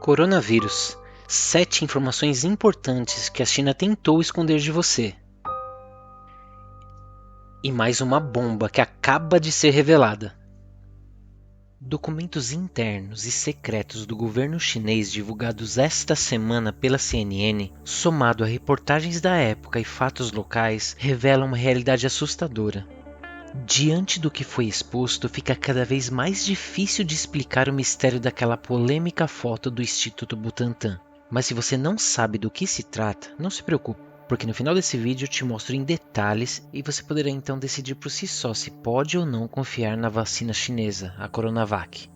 Coronavírus. 7 informações importantes que a China tentou esconder de você. E mais uma bomba que acaba de ser revelada. Documentos internos e secretos do governo chinês divulgados esta semana pela CNN, somado a reportagens da época e fatos locais, revelam uma realidade assustadora. Diante do que foi exposto, fica cada vez mais difícil de explicar o mistério daquela polêmica foto do Instituto Butantan. Mas se você não sabe do que se trata, não se preocupe, porque no final desse vídeo eu te mostro em detalhes e você poderá então decidir por si só se pode ou não confiar na vacina chinesa, a Coronavac.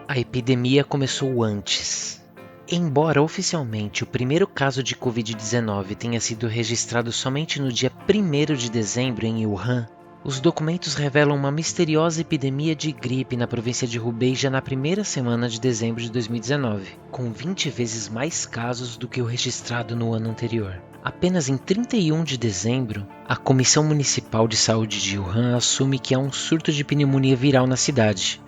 A epidemia começou antes. Embora oficialmente o primeiro caso de Covid-19 tenha sido registrado somente no dia 1º de dezembro em Wuhan, os documentos revelam uma misteriosa epidemia de gripe na província de Hubei já na primeira semana de dezembro de 2019, com 20 vezes mais casos do que o registrado no ano anterior. Apenas em 31 de dezembro, a Comissão Municipal de Saúde de Wuhan assume que há um surto de pneumonia viral na cidade.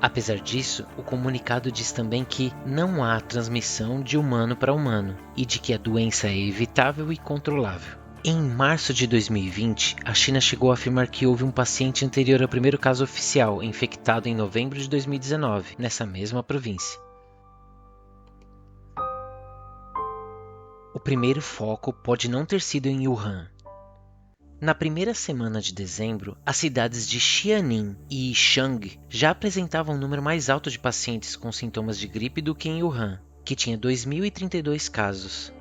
Apesar disso, o comunicado diz também que não há transmissão de humano para humano e de que a doença é evitável e controlável. Em março de 2020, a China chegou a afirmar que houve um paciente anterior ao primeiro caso oficial, infectado em novembro de 2019, nessa mesma província. O primeiro foco pode não ter sido em Wuhan. Na primeira semana de dezembro, as cidades de Xianing e Yishang já apresentavam um número mais alto de pacientes com sintomas de gripe do que em Wuhan, que tinha 2.032 casos.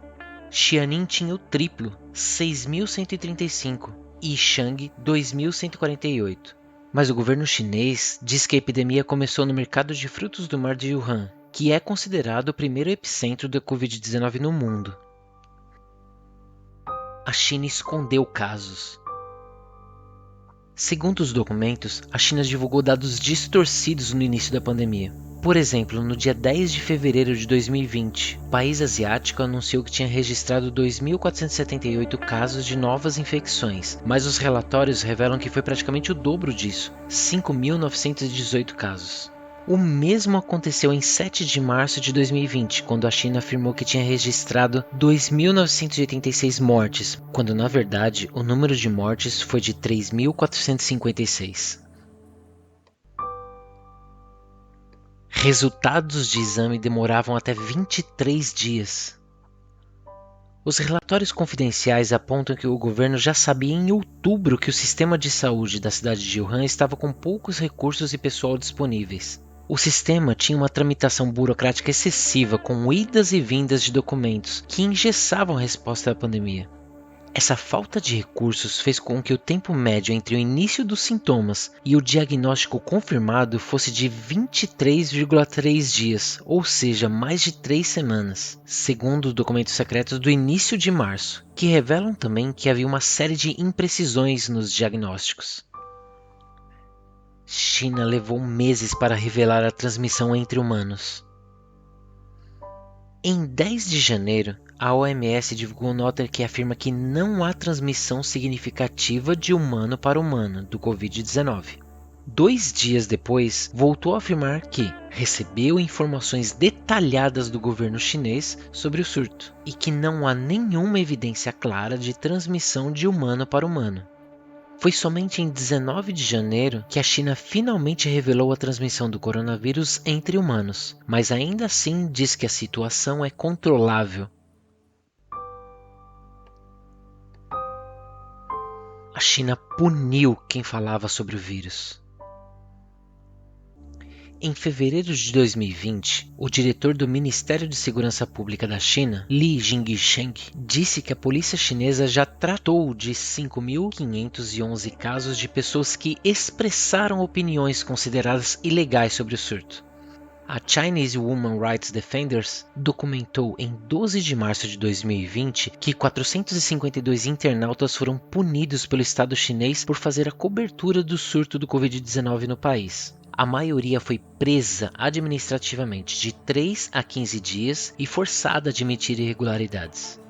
Xianing tinha o triplo, 6.135, e Yishang, 2.148. Mas o governo chinês diz que a epidemia começou no mercado de frutos do mar de Wuhan, que é considerado o primeiro epicentro da Covid-19 no mundo. A China escondeu casos. Segundo os documentos, a China divulgou dados distorcidos no início da pandemia. Por exemplo, no dia 10 de fevereiro de 2020, o país asiático anunciou que tinha registrado 2.478 casos de novas infecções, mas os relatórios revelam que foi praticamente o dobro disso, 5.918 casos. O mesmo aconteceu em 7 de março de 2020, quando a China afirmou que tinha registrado 2.986 mortes, quando na verdade o número de mortes foi de 3.456. Resultados de exame demoravam até 23 dias. Os relatórios confidenciais apontam que o governo já sabia em outubro que o sistema de saúde da cidade de Wuhan estava com poucos recursos e pessoal disponíveis. O sistema tinha uma tramitação burocrática excessiva, com idas e vindas de documentos que engessavam a resposta à pandemia. Essa falta de recursos fez com que o tempo médio entre o início dos sintomas e o diagnóstico confirmado fosse de 23,3 dias, ou seja, mais de 3 semanas, segundo os documentos secretos do início de março, que revelam também que havia uma série de imprecisões nos diagnósticos. China levou meses para revelar a transmissão entre humanos. Em 10 de janeiro, a OMS divulgou nota que afirma que não há transmissão significativa de humano para humano do Covid-19. 2 dias depois, voltou a afirmar que recebeu informações detalhadas do governo chinês sobre o surto e que não há nenhuma evidência clara de transmissão de humano para humano. Foi somente em 19 de janeiro que a China finalmente revelou a transmissão do coronavírus entre humanos, mas ainda assim diz que a situação é controlável. A China puniu quem falava sobre o vírus. Em fevereiro de 2020, o diretor do Ministério de Segurança Pública da China, Li Jingsheng, disse que a polícia chinesa já tratou de 5.511 casos de pessoas que expressaram opiniões consideradas ilegais sobre o surto. A Chinese Women Rights Defenders documentou em 12 de março de 2020 que 452 internautas foram punidos pelo Estado chinês por fazer a cobertura do surto do Covid-19 no país. A maioria foi presa administrativamente de 3 a 15 dias e forçada a admitir irregularidades.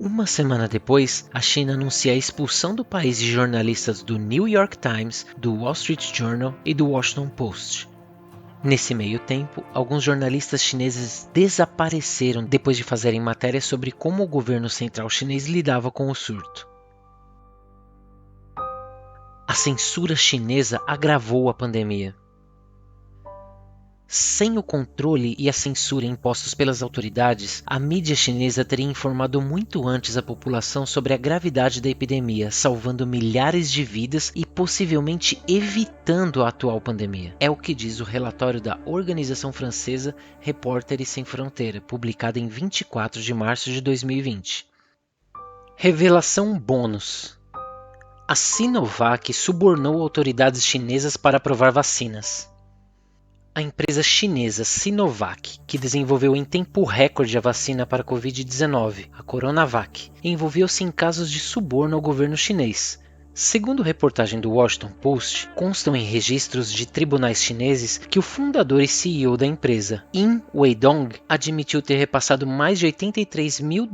Uma semana depois, a China anuncia a expulsão do país de jornalistas do New York Times, do Wall Street Journal e do Washington Post. Nesse meio tempo, alguns jornalistas chineses desapareceram depois de fazerem matérias sobre como o governo central chinês lidava com o surto. A censura chinesa agravou a pandemia. Sem o controle e a censura impostos pelas autoridades, a mídia chinesa teria informado muito antes a população sobre a gravidade da epidemia, salvando milhares de vidas e possivelmente evitando a atual pandemia. É o que diz o relatório da organização francesa Repórteres Sem Fronteira, publicado em 24 de março de 2020. Revelação bônus. A Sinovac subornou autoridades chinesas para aprovar vacinas. A empresa chinesa Sinovac, que desenvolveu em tempo recorde a vacina para a Covid-19, a Coronavac, envolveu-se em casos de suborno ao governo chinês. Segundo reportagem do Washington Post, constam em registros de tribunais chineses que o fundador e CEO da empresa, Yin Weidong, admitiu ter repassado mais de $83 mil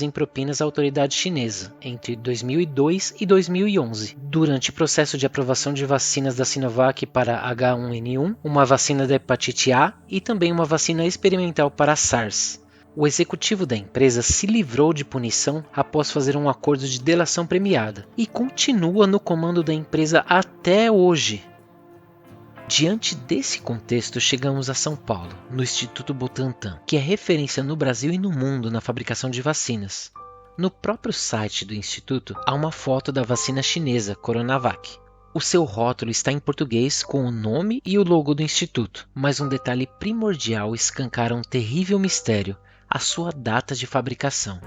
em propinas à autoridade chinesa entre 2002 e 2011, durante o processo de aprovação de vacinas da Sinovac para H1N1, uma vacina da hepatite A e também uma vacina experimental para a SARS. O executivo da empresa se livrou de punição após fazer um acordo de delação premiada e continua no comando da empresa até hoje. Diante desse contexto, chegamos a São Paulo, no Instituto Butantan, que é referência no Brasil e no mundo na fabricação de vacinas. No próprio site do instituto há uma foto da vacina chinesa Coronavac. O seu rótulo está em português com o nome e o logo do instituto, mas um detalhe primordial escancara um terrível mistério: a sua data de fabricação.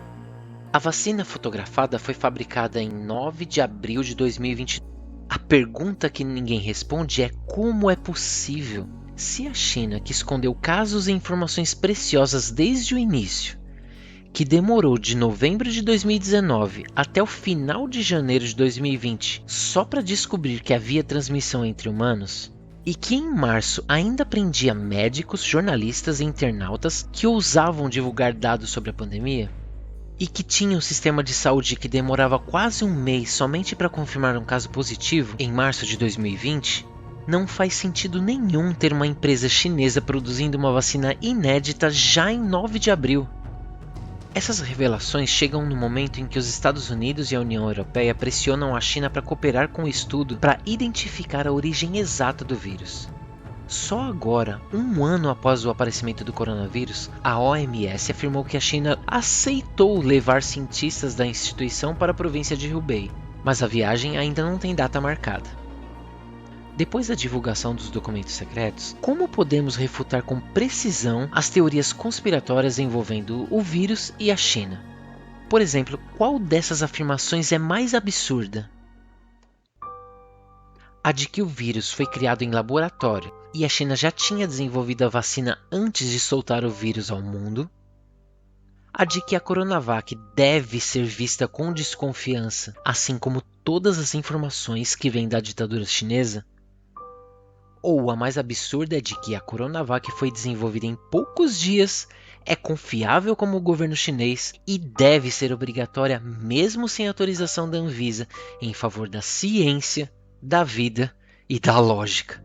A vacina fotografada foi fabricada em 9 de abril de 2022. A pergunta que ninguém responde é como é possível, se a China, que escondeu casos e informações preciosas desde o início, que demorou de novembro de 2019 até o final de janeiro de 2020 só para descobrir que havia transmissão entre humanos, e que em março ainda prendia médicos, jornalistas e internautas que ousavam divulgar dados sobre a pandemia, e que tinha um sistema de saúde que demorava quase um mês somente para confirmar um caso positivo em março de 2020, não faz sentido nenhum ter uma empresa chinesa produzindo uma vacina inédita já em 9 de abril. Essas revelações chegam no momento em que os Estados Unidos e a União Europeia pressionam a China para cooperar com o estudo para identificar a origem exata do vírus. Só agora, um ano após o aparecimento do coronavírus, a OMS afirmou que a China aceitou levar cientistas da instituição para a província de Hubei, mas a viagem ainda não tem data marcada. Depois da divulgação dos documentos secretos, como podemos refutar com precisão as teorias conspiratórias envolvendo o vírus e a China? Por exemplo, qual dessas afirmações é mais absurda? A de que o vírus foi criado em laboratório e a China já tinha desenvolvido a vacina antes de soltar o vírus ao mundo? A de que a Coronavac deve ser vista com desconfiança, assim como todas as informações que vêm da ditadura chinesa? Ou a mais absurda é de que a Coronavac foi desenvolvida em poucos dias, é confiável como o governo chinês e deve ser obrigatória mesmo sem autorização da Anvisa, em favor da ciência, da vida e da lógica.